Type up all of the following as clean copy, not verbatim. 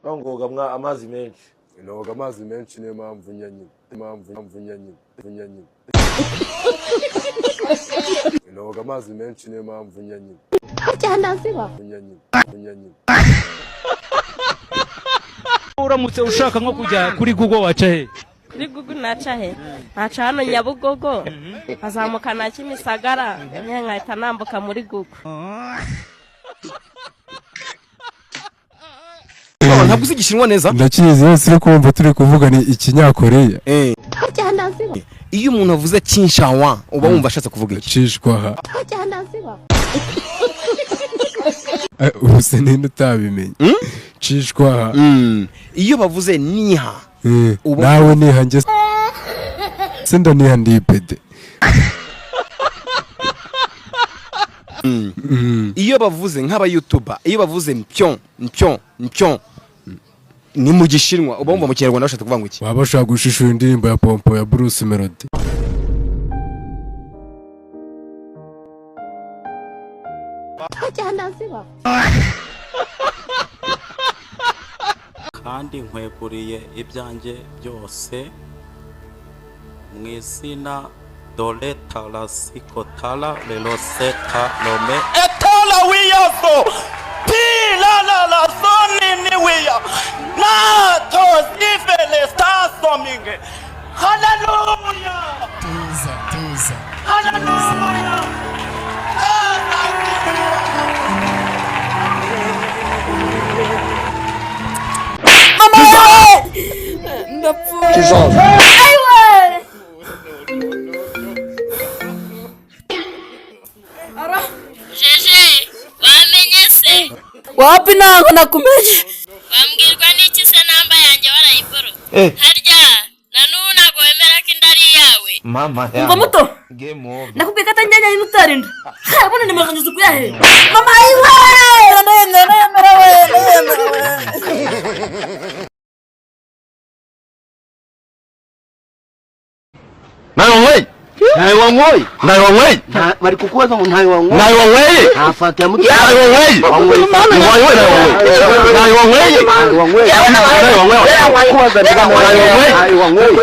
Ngoga amazi menshi. Noga amazi menshi niyo mpamvu nyanyine. Noga amazi menshi niyo mpamvu nyanyine. Cyanda ziba. Nyanyine. Uramutse ushaka nko kujya kuri Google waca he? Kuri Google naca he? Naca hano Nyabugogo. Azamuka na Kimisagara. Nkahita nambuka muri Google. Ntabwo uzi Igishinwa neza? Ndakizi yose uri kumva turi kuvuga ni Ikinyakoreya. Cyanda ziba. Iyo umuntu avuze Kinshawa uba wumva ashatse kuvuga iki? Cishwaha. Cyanda ziba. Ubuse ninde utabimenye? Cishwaha. Iyo bavuze niha nawe niha nge senda niha ndipede. Iyo bavuze nk'aba YouTuber, iyo bavuze mpyo ni mu Gishinwa uba wumva mu Kinyarwanda bashaka kuvuga ngo iki? Waba ushaka gushishura indirimbo ya Pompo ya Bruce Melody. Cyanda ziba. kandi nkweguriye ibyanjye byose mu izina dore tarasikotara leroseta rome etara wiyaso tirarara sonini wiya nato zifele stasominge haleluya tuza haleluya Kizaza. Jeje, wamenye se? Wapi naho nakumenye? Wambwirwa n'iki se namba yanjye warayiboro? Harya, nanubu ntago wemera ko indari yawe. Mama ya. Umva muto. Game over. Nakubwiye ko atanjyanye n'utarinda. Habone ni makanyo zukuyahe. Mama iwe! Nayo wangwei. Bari kukubaza ngo ntayo wangwei. Nayo wangwei. Afata muti. Nayo wangwei. Nayo wangwei. Kubaza ndiga nayo wangwei.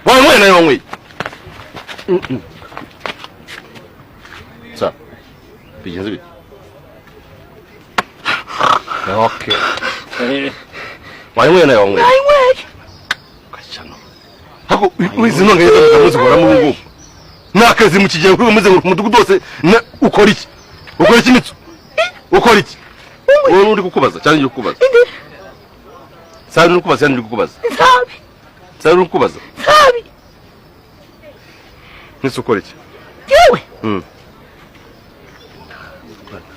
Wangwei nayo wangwei. Sa. Bigenze bite? Okay. Wangwei nayo wangwei. Hako wizi nonga yeza mukamuzi gora mu ngo nakazi mu kigiye kuri muze mu mudugudu wose ukora iki mitsu ukora iki wowe uri kukubaza cyane uri kukubaza uri kukubaza uri kukubaza mitsu ukora iki yewe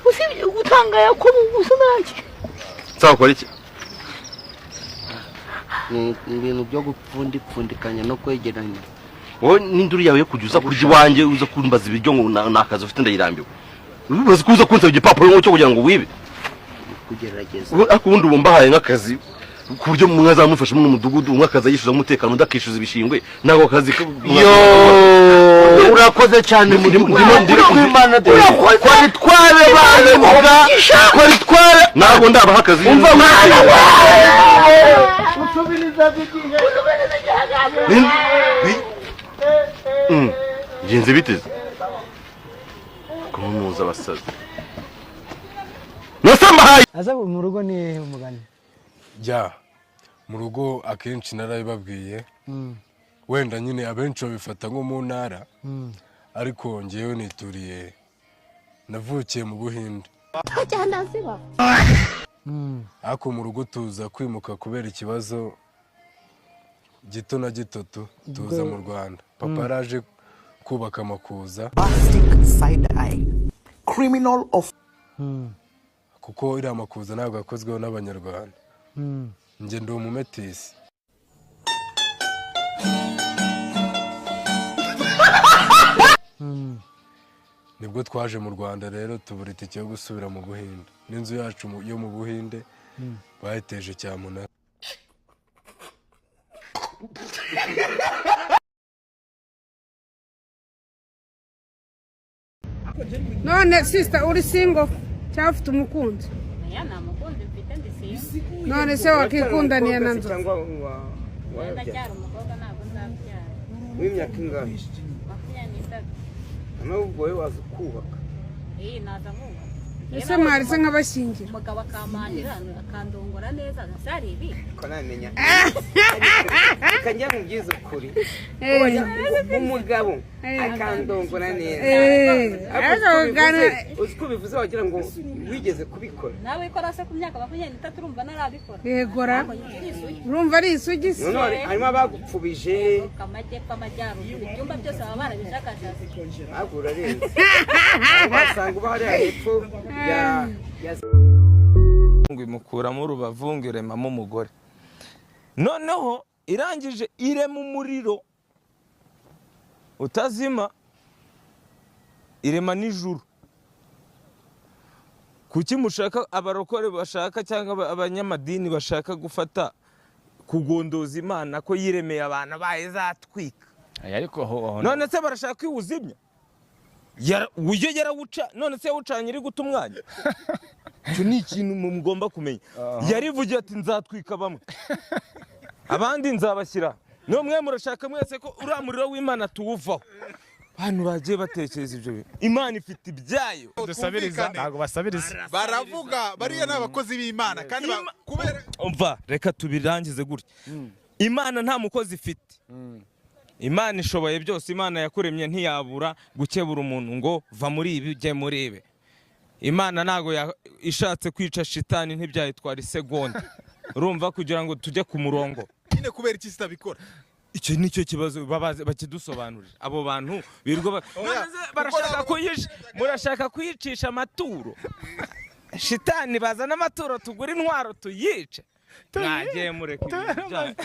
usibye gutanga yakobo gusanaki sawa ukora iki ibintu byo gupfundikanya no kwegeranya. Wowe n'induri yawe yo kujuza kurya wanje uza kumbaza ibiryo ngo nakaza ufite ndayirambiwe. Ubaze kuza kunsa igipapuro ngo cyo kugira ngo wibe. Kugerageza. Ariko ubundi bumbahaye nk'akazi ku buryo mwazamufasha mu mudugudu umwakaza yishuza umutekano ndakishuza ibishingwe nago kazi. Urakoze cyane ndimo kwari tware bane muga kwari tware nago ndabaha akazi. Usubiriza bigihe. Genze biteze. Kumuza basaza. Nasambahaye. Asa mu rugo ni umugani. Ja. Mu rugo akenshi narabibabwiye. Wenda nyine abenshi babifata nko mu ntara. Ariko ngewe nituriye navukiye mu Buhinde. Cyanda ziba. Ako mu rugo tuza kwimuka kubera ikibazo gito na gito tuza mu Rwanda. Papa yaraje kubaka amakuza. Side eye. Criminal of. Kuko iri amakuza ntabwo yakozweho n'Abanyarwanda. Nge ndi umumetisi. Nibwo twaje mu Rwanda rero tubura itike yo gusubira mu Buhinde. N'inzu yacu yo mu Buhinde bayiteje cyamunara. None sister uri single? cyangwa ufite umukunzi? Oya nta mukunzi mfite ndisize. None se wakikundaniye na nzo? Ndacyari umukobwa ntabwo nzabyara. w'imyaka ingahe? 23. N'ubwo wowe waza kubaka. Naza nkubaka. Ese mwari se nk'abashyingira? Umugabo akamanira akandongora neza gasari ibi. Ko namenya. Kajya mu byiza ukuri. Umugabo akandongora neza. Uziko bivuze wagira ngo wigeze kubikora. Nawe ikora se ku myaka 23 urumva narabikora. Yegora. Urumva ari isugi se? None harimo abagupfubije. Kamajyepfo amajyaruguru ibyumba byose baba barabishakashatse. Agura renze. Wasanga uba hari hepfo ya imukuramo urubavu ngo iremamo umugore, noneho irangije irema umuriro utazima, irema n'ijuru. Kuki mushaka abarokore bashaka cyangwa abanyamadini bashaka gufata kugondoza Imana ko yiremeye abantu bayizatwika? None se barashaka kwiwuzimya? Ujye yarawuca, none se yawucanye iri guta umwanya? Cyo ni ikintu mugomba kumenya. Yarivugiye ati nzatwika bamwe, abandi nzabashyira. No mwe murashaka mwese ko uramuriro w'Imana tuwuvaho. Bantu bagiye batekereza ibyo. Imana ifite ibyayo. Dusabiriza ntago basabiriza. Baravuga bariya n'abakozi b'Imana kandi kubera umva reka tubirangize gutya. Imana nta mukozi ifite. Imana ishoboye byose. Imana yakuremye ntiyabura gukebura umuntu ngo va muri ibi ujye muri ibi. Imana ntago ishatse kwica shitani ntibyayitwara isegonda. Urumva kugira ngo tujye ku murongo. Nyine kubera iki sitabikora? Icyo nicyo kibazo bakidusobanurira. Abo bantu birwa barashaka kuyicisha, murashaka kuyicisha amaturo. Shitani bazana amaturo tugura intwaro tuyice. Nagiye mureke ibyaha.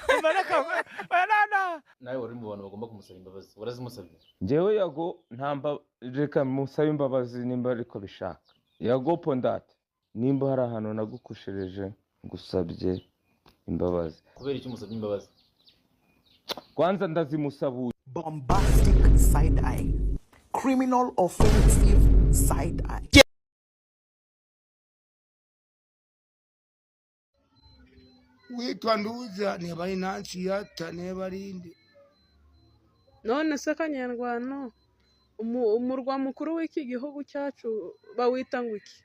Nawe wari mu bantu bagomba kumusaba imbabazi, warazimusabye? Njyewe Yago ntamba reka musaba imbabazi nimba ariko bishaka. Yago Pondate, nimba hari ahantu nagukoshereje ngusabye imbabazi. Kubera iki umusabye imbabazi? Kwanza ndazimusabuye. Bombastic side eye. Criminal offensive side eye. Witwa Nduza niba ari nansi yata niba ari indi. None se Kanyarwano umurwa mukuru w'iki gihugu cyacu bawita ngo iki?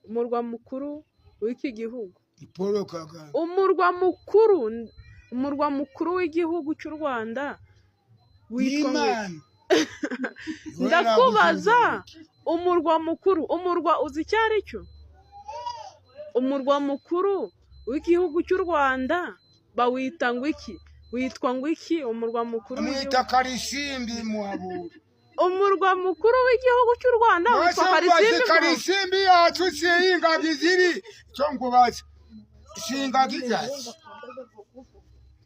Umurwa mukuru w'iki gihugu Paul Kagame. Umurwa mukuru w'igihugu cy'u Rwanda witwa ndakubaza umurwa uzi icyo ari cyo? Umurwa mukuru w'igihugu cy'u Rwanda bawita ngo iki? Witwa ngo iki umurwa mukuru w'igihugu? Karisimbi muhabura. Umurwa mukuru w'igihugu cy'u Rwanda witwa Karisimbi. Karisimbi yacu singagi ziri cyo ngubaza. Singagi zacu.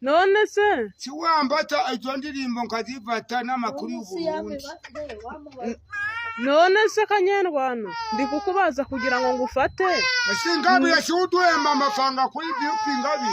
None se kiwambata izo ndirimbo nkazifata n'amakuru y'Uburundi. None se Kanyarwano ndi kukubaza kugira ngo ngufate. Singabi yashuduhemba amafaranga kuri byupi ngabi.